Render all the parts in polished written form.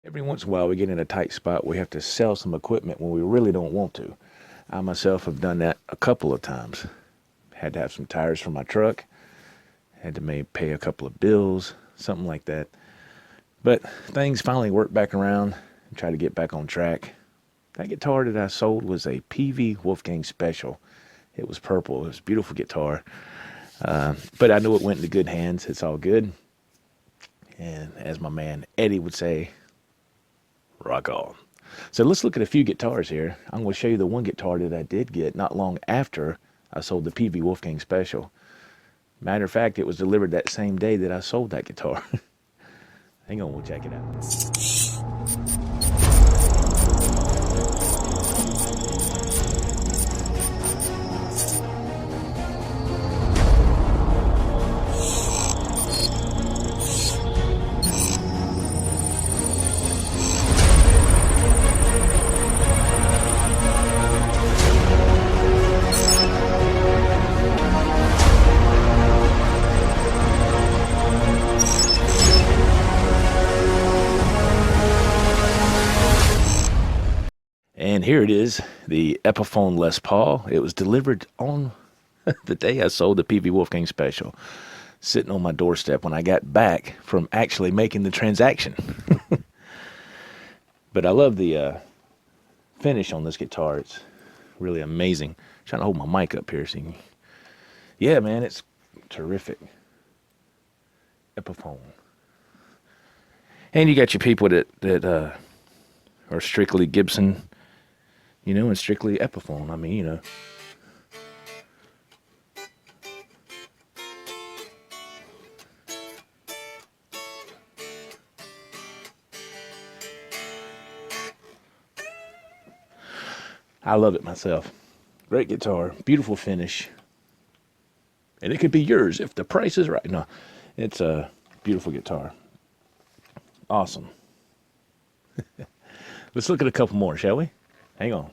Every once in a while, we get in a tight spot where we have to sell some equipment when we really don't want to. I myself have done that a couple of times. Had to have some tires for my truck, had to maybe pay a couple of bills, something like that. But things finally worked back around and tried to get back on track. That guitar that I sold was a PV Wolfgang Special. It was purple. It was a beautiful guitar. But I knew it went into good hands. It's all good. And as my man Eddie would say, rock on. So let's look at a few guitars here. I'm going to show you the one guitar that I did get not long after I sold the PV Wolfgang Special. Matter of fact, it was delivered that same day that I sold that guitar. Hang on, we'll check it out. And here it is, the Epiphone Les Paul. It was delivered on the day I sold the PV Wolfgang Special, sitting on my doorstep when I got back from actually making the transaction. But I love the finish on this guitar. It's really amazing. I'm trying to hold my mic up here so you can... Yeah, man, it's terrific. Epiphone. And you got your people that are strictly Gibson, you know, and strictly Epiphone. I mean, you know. I love it myself. Great guitar, beautiful finish. And it could be yours if the price is right. No, it's a beautiful guitar. Awesome. Let's look at a couple more, shall we? Hang on.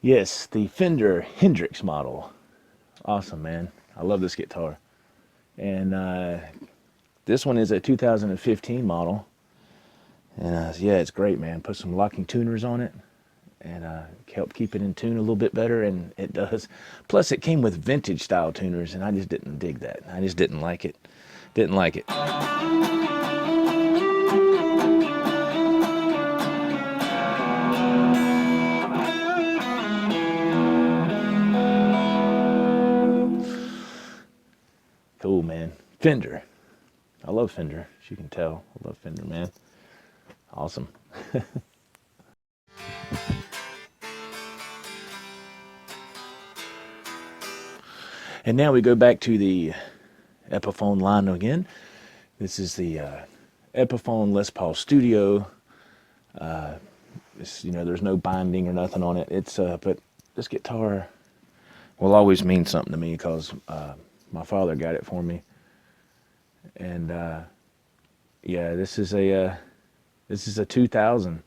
Yes, the Fender Hendrix model. Awesome, man. I love this guitar. And this one is a 2015 model. And yeah, it's great, man. Put some locking tuners on it and help keep it in tune a little bit better, and it does. Plus, it came with vintage style tuners, and I just didn't dig that. I just didn't like it. Didn't like it. Cool, man. Fender. I love Fender, as you can tell. I love Fender, man. Awesome. And now we go back to the Epiphone line again. This is the Epiphone Les Paul Studio. You know, there's no binding or nothing on it. It's but this guitar will always mean something to me because my father got it for me. And yeah, this is a 2000.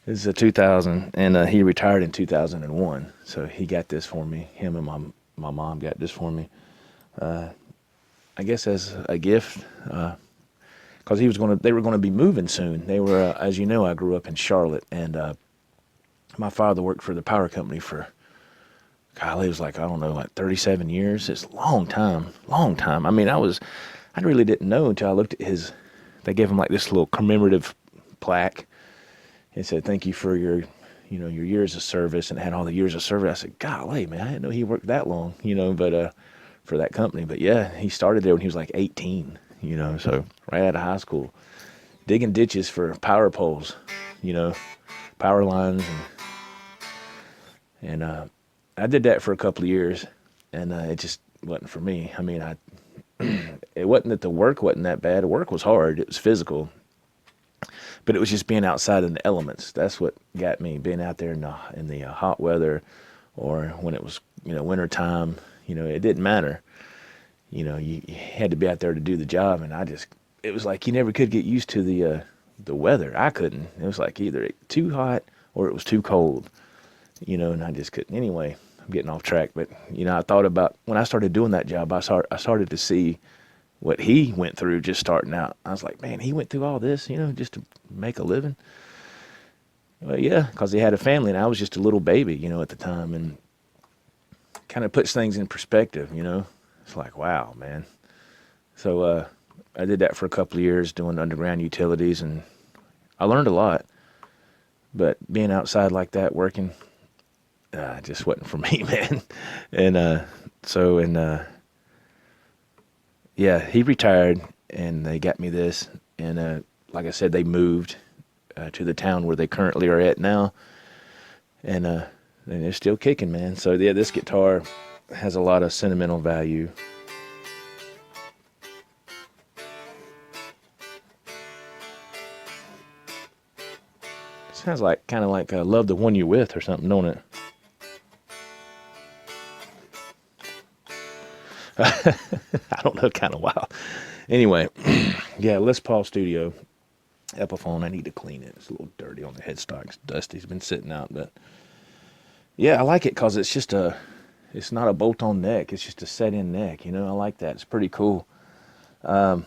This is a 2000, and he retired in 2001. So he got this for me. Him and my mom got this for me. I guess as a gift, because they were gonna be moving soon. They were, as you know, I grew up in Charlotte, and my father worked for the power company for, golly, it was like, I don't know, like 37 years. It's a long time, long time. I mean, I really didn't know until I looked at they gave him like this little commemorative plaque. It said, thank you for your years of service, and it had all the years of service. I said, golly, man, I didn't know he worked that long, but for that company. But yeah, he started there when he was like 18, so right out of high school, digging ditches for power poles, power lines, and I did that for a couple of years, and it just wasn't for me. I mean, it wasn't that the work wasn't that bad. The work was hard. It was physical. But it was just being outside in the elements. That's what got me, being out there in the hot weather, or when it was, winter time. It didn't matter. You had to be out there to do the job, and it was like you never could get used to the weather. I couldn't. It was like either too hot or it was too cold, and I just couldn't. Anyway, I'm getting off track, but I thought about when I started doing that job, I started to see what he went through just starting out. I was like, man, he went through all this, just to make a living. Well, yeah, because he had a family, and I was just a little baby, at the time, and kind of puts things in perspective, It's like, wow, man. So I did that for a couple of years, doing underground utilities, and I learned a lot. But being outside like that, working, just wasn't for me, man. And yeah, he retired, and they got me this. And like I said, they moved to the town where they currently are at now. And they're still kicking, man. So yeah, this guitar has a lot of sentimental value. Sounds like kind of like Love the One You're With or something, don't it? I don't know, kind of wild. Anyway, yeah, Les Paul Studio Epiphone. I need to clean it. It's a little dirty on the headstock. It's dusty. It's been sitting out, but yeah, I like it because it's just it's not a bolt-on neck. It's just a set-in neck. I like that. It's pretty cool. And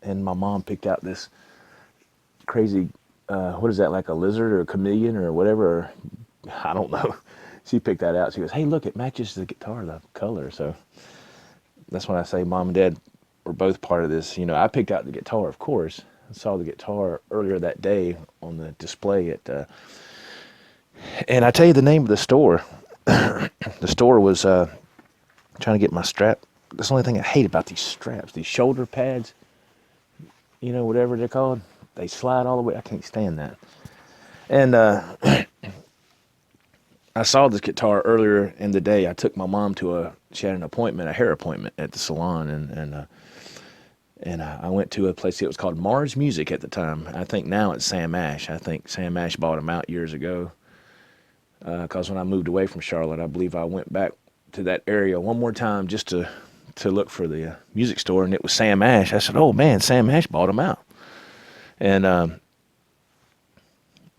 my mom picked out this crazy, what is that, like a lizard or a chameleon or whatever? Or, I don't know. She picked that out. She goes, hey, look, it matches the guitar, the color. So that's when I say mom and dad were both part of this. I picked out the guitar, of course. I saw the guitar earlier that day on the display at, and I tell you the name of the store. The store was trying to get my strap. That's the only thing I hate about these straps, these shoulder pads, whatever they're called. They slide all the way. I can't stand that. And I saw this guitar earlier in the day. I took my mom she had an appointment, a hair appointment at the salon, and I went to a place. It was called Mars Music at the time. I think now it's Sam Ash. I think Sam Ash bought them out years ago. Because when I moved away from Charlotte, I believe I went back to that area one more time just to look for the music store, and it was Sam Ash. I said, oh, man, Sam Ash bought them out. And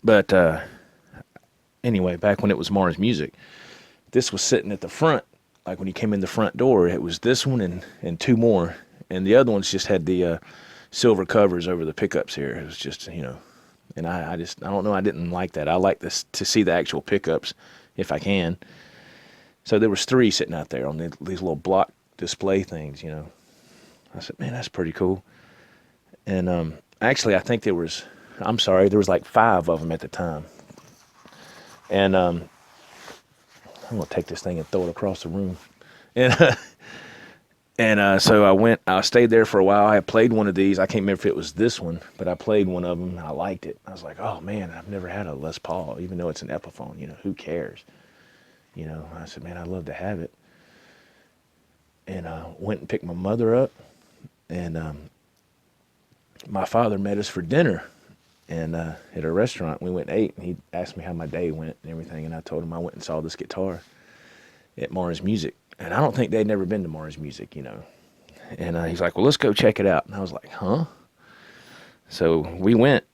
but anyway, back when it was Mars Music, this was sitting at the front. Like when you came in the front door, it was this one and two more. And the other ones just had the silver covers over the pickups here. It was just, and I don't know, I didn't like that. I like this to see the actual pickups if I can. So there was three sitting out there on these little block display things, I said, man, that's pretty cool. And actually, I think there was like 5 of them at the time. And I'm going to take this thing and throw it across the room. And so I stayed there for a while. I played one of these. I can't remember if it was this one, but I played one of them and I liked it. I was like, oh man, I've never had a Les Paul, even though it's an Epiphone, who cares? I said, man, I'd love to have it. And went and picked my mother up, and my father met us for dinner and at a restaurant. We went and ate, and he asked me how my day went and everything, and I told him I went and saw this guitar at Mars Music. And I don't think they'd never been to Mars Music, And he's like, well, let's go check it out. And I was like, huh? So we went,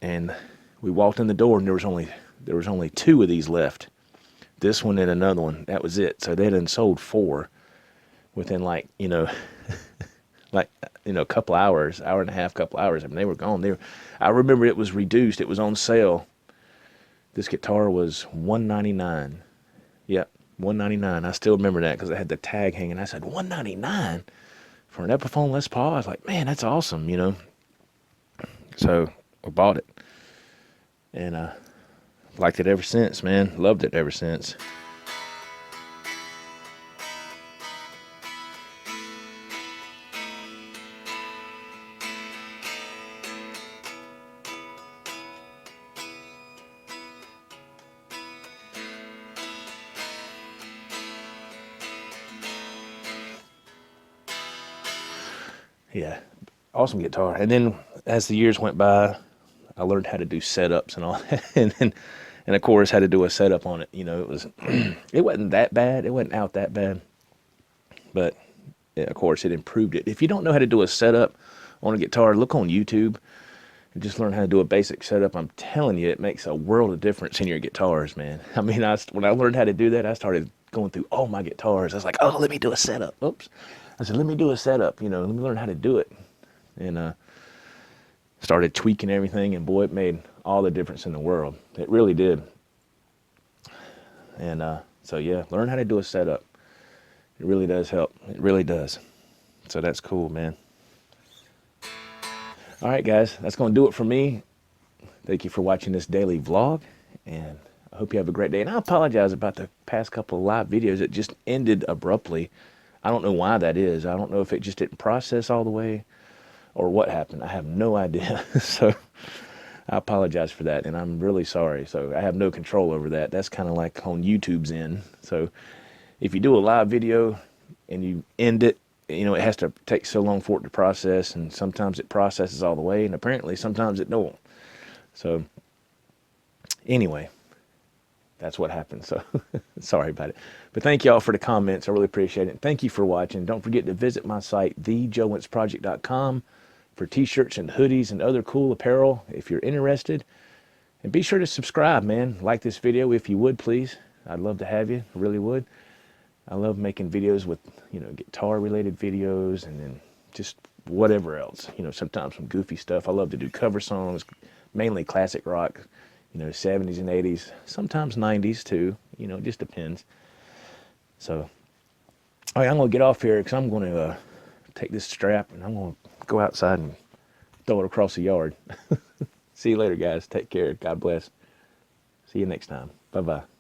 and we walked in the door, and there was only 2 of these left. This one and another one. That was it. So they had sold 4 within a couple hours, hour and a half, couple hours. I mean, they were gone. I remember it was reduced. It was on sale. This guitar was $199. Yep. $199. I still remember that because I had the tag hanging. I said, $199 for an Epiphone Les Paul? I was like, man, that's awesome, So we bought it. And liked it ever since, man. Loved it ever since. Yeah, awesome guitar. And then as the years went by, I learned how to do setups and all that, and of course had to do a setup on it. You know, it was it wasn't that bad. It wasn't out that bad, but yeah, of course it improved it. If you don't know how to do a setup on a guitar, look on YouTube and just learn how to do a basic setup. I'm telling you, it makes a world of difference in your guitars, man. I mean, when I learned how to do that, I started going through all my guitars. I was like, oh, let me do a setup. Oops. I said, let me do a setup. You know, let me learn how to do it. And started tweaking everything, and boy, it made all the difference in the world. It really did. And so yeah, learn how to do a setup. It really does help. It really does. So that's cool, man. All right, guys, that's going to do it for me. Thank you for watching this daily vlog, and I hope you have a great day. And I apologize about the past couple of live videos. It just ended abruptly. I don't know why that is. I don't know if it just didn't process all the way or what happened. I have no idea. So I apologize for that, and I'm really sorry. So I have no control over that. That's kind of like on YouTube's end. So if you do a live video and you end it, you know, it has to take so long for it to process, and sometimes it processes all the way, and apparently sometimes it don't. So anyway, that's what happened. So sorry about it. But thank you all for the comments. I really appreciate it. Thank you for watching. Don't forget to visit my site, thejoewentzproject.com, for t-shirts and hoodies and other cool apparel if you're interested. And be sure to subscribe, man. Like this video if you would, please. I'd love to have you. I really would. I love making videos with, you know, guitar-related videos, and then just whatever else. You know, sometimes some goofy stuff. I love to do cover songs, mainly classic rock, you know, 70s and 80s, sometimes 90s too. You know, it just depends. So, all right, I'm going to get off here because I'm going to take this strap and I'm going to go outside and throw it across the yard. See you later, guys. Take care. God bless. See you next time. Bye-bye.